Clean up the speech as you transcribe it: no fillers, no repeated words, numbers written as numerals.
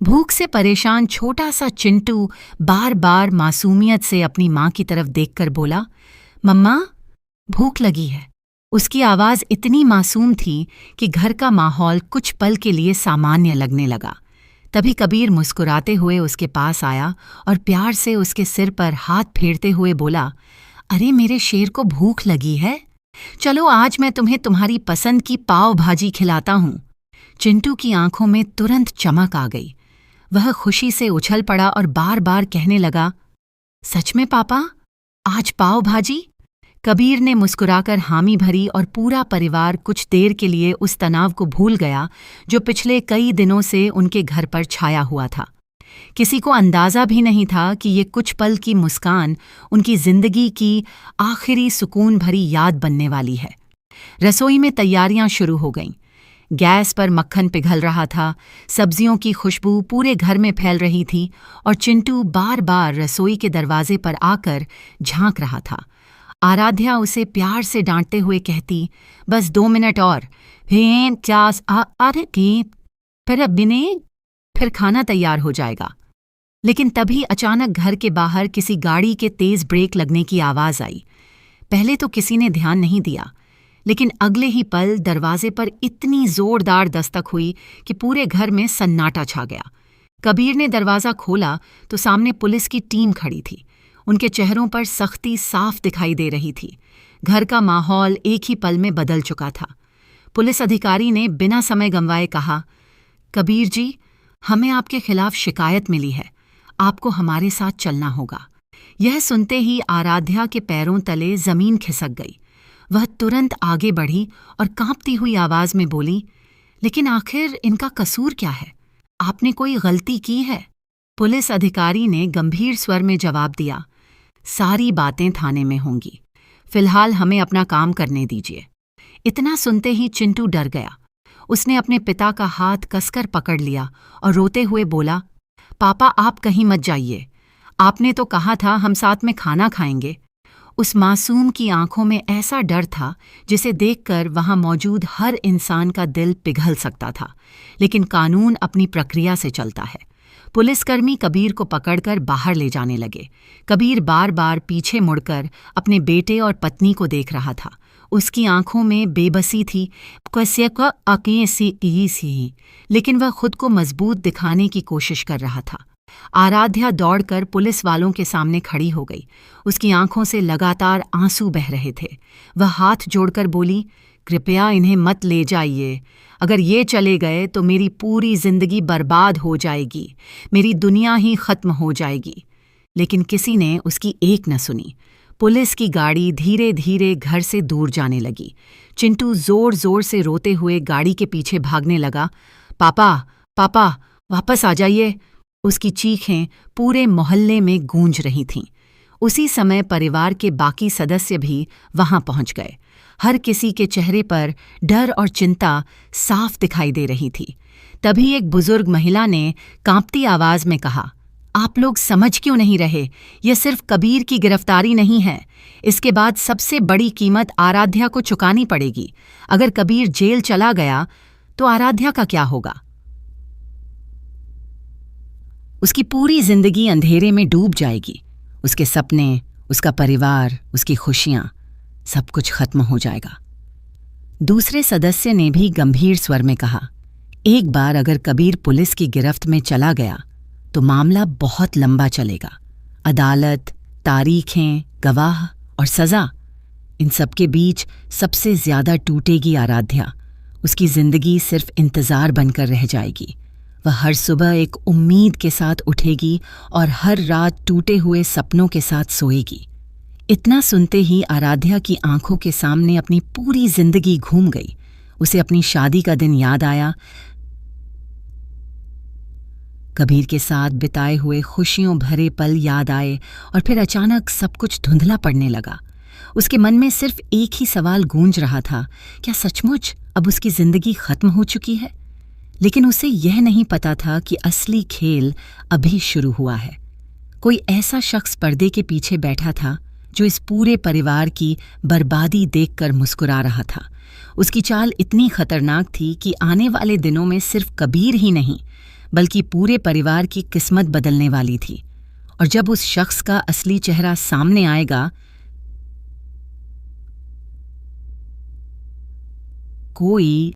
भूख से परेशान छोटा सा चिंटू बार बार मासूमियत से अपनी माँ की तरफ देखकर बोला, मम्मा, भूख लगी है। उसकी आवाज़ इतनी मासूम थी कि घर का माहौल कुछ पल के लिए सामान्य लगने लगा। तभी कबीर मुस्कुराते हुए उसके पास आया और प्यार से उसके सिर पर हाथ फेरते हुए बोला, अरे मेरे शेर को भूख लगी है, चलो आज मैं तुम्हें तुम्हारी पसंद की पाव भाजी खिलाता हूँ। चिंटू की आंखों में तुरंत चमक आ गई। वह खुशी से उछल पड़ा और बार बार कहने लगा, सच में पापा, आज पाव भाजी? कबीर ने मुस्कुराकर हामी भरी और पूरा परिवार कुछ देर के लिए उस तनाव को भूल गया जो पिछले कई दिनों से उनके घर पर छाया हुआ था। किसी को अंदाज़ा भी नहीं था कि ये कुछ पल की मुस्कान उनकी जिंदगी की आखिरी सुकून भरी याद बनने वाली है। रसोई में तैयारियां शुरू हो गईं। गैस पर मक्खन पिघल रहा था, सब्जियों की खुशबू पूरे घर में फैल रही थी और चिंटू बार बार रसोई के दरवाजे पर आकर झांक रहा था। आराध्या उसे प्यार से डांटते हुए कहती, बस 2 मिनट और, फिर खाना तैयार हो जाएगा। लेकिन तभी अचानक घर के बाहर किसी गाड़ी के तेज ब्रेक लगने की आवाज़ आई। पहले तो किसी ने ध्यान नहीं दिया, लेकिन अगले ही पल दरवाजे पर इतनी जोरदार दस्तक हुई कि पूरे घर में सन्नाटा छा गया। कबीर ने दरवाज़ा खोला तो सामने पुलिस की टीम खड़ी थी। उनके चेहरों पर सख्ती साफ दिखाई दे रही थी। घर का माहौल एक ही पल में बदल चुका था। पुलिस अधिकारी ने बिना समय गंवाए कहा, कबीर जी, हमें आपके खिलाफ शिकायत मिली है, आपको हमारे साथ चलना होगा। यह सुनते ही आराध्या के पैरों तले जमीन खिसक गई। वह तुरंत आगे बढ़ी और कांपती हुई आवाज में बोली, लेकिन आखिर इनका कसूर क्या है? आपने कोई गलती की है? पुलिस अधिकारी ने गंभीर स्वर में जवाब दिया, सारी बातें थाने में होंगी, फिलहाल हमें अपना काम करने दीजिए। इतना सुनते ही चिंटू डर गया। उसने अपने पिता का हाथ कसकर पकड़ लिया और रोते हुए बोला, पापा, आप कहीं मत जाइए, आपने तो कहा था हम साथ में खाना खाएंगे। उस मासूम की आंखों में ऐसा डर था जिसे देखकर वहां मौजूद हर इंसान का दिल पिघल सकता था। लेकिन कानून अपनी प्रक्रिया से चलता है। पुलिसकर्मी कबीर को पकड़कर बाहर ले जाने लगे। कबीर बार बार पीछे मुड़कर अपने बेटे और पत्नी को देख रहा था। उसकी आंखों में बेबसी थी, लेकिन वह खुद को मजबूत दिखाने की कोशिश कर रहा था। आराध्या दौड़कर पुलिस वालों के सामने खड़ी हो गई। उसकी आंखों से लगातार आंसू बह रहे थे। वह हाथ जोड़कर बोली, कृपया इन्हें मत ले जाइए, अगर ये चले गए तो मेरी पूरी जिंदगी बर्बाद हो जाएगी, मेरी दुनिया ही खत्म हो जाएगी। लेकिन किसी ने उसकी एक न सुनी। पुलिस की गाड़ी धीरे धीरे घर से दूर जाने लगी। चिंटू जोर जोर से रोते हुए गाड़ी के पीछे भागने लगा। पापा, पापा, वापस आ जाइए। उसकी चीखें पूरे मोहल्ले में गूंज रही थीं। उसी समय परिवार के बाकी सदस्य भी वहां पहुंच गए। हर किसी के चेहरे पर डर और चिंता साफ दिखाई दे रही थी। तभी एक बुजुर्ग महिला ने कांपती आवाज में कहा, आप लोग समझ क्यों नहीं रहे? यह सिर्फ कबीर की गिरफ्तारी नहीं है, इसके बाद सबसे बड़ी कीमत आराध्या को चुकानी पड़ेगी। अगर कबीर जेल चला गया तो आराध्या का क्या होगा? उसकी पूरी जिंदगी अंधेरे में डूब जाएगी। उसके सपने, उसका परिवार, उसकी खुशियां, सब कुछ खत्म हो जाएगा। दूसरे सदस्य ने भी गंभीर स्वर में कहा, एक बार अगर कबीर पुलिस की गिरफ्त में चला गया तो मामला बहुत लंबा चलेगा। अदालत, तारीखें, गवाह और सजा, इन सब के बीच सबसे ज्यादा टूटेगी आराध्या। उसकी जिंदगी सिर्फ इंतजार बनकर रह जाएगी। वह हर सुबह एक उम्मीद के साथ उठेगी और हर रात टूटे हुए सपनों के साथ सोएगी। इतना सुनते ही आराध्या की आंखों के सामने अपनी पूरी जिंदगी घूम गई। उसे अपनी शादी का दिन याद आया, कबीर के साथ बिताए हुए खुशियों भरे पल याद आए और फिर अचानक सब कुछ धुंधला पड़ने लगा। उसके मन में सिर्फ एक ही सवाल गूंज रहा था, क्या सचमुच अब उसकी जिंदगी खत्म हो चुकी है? लेकिन उसे यह नहीं पता था कि असली खेल अभी शुरू हुआ है। कोई ऐसा शख्स पर्दे के पीछे बैठा था जो इस पूरे परिवार की बर्बादी देखकर मुस्कुरा रहा था। उसकी चाल इतनी खतरनाक थी कि आने वाले दिनों में सिर्फ कबीर ही नहीं बल्कि पूरे परिवार की किस्मत बदलने वाली थी। और जब उस शख्स का असली चेहरा सामने आएगा, कोई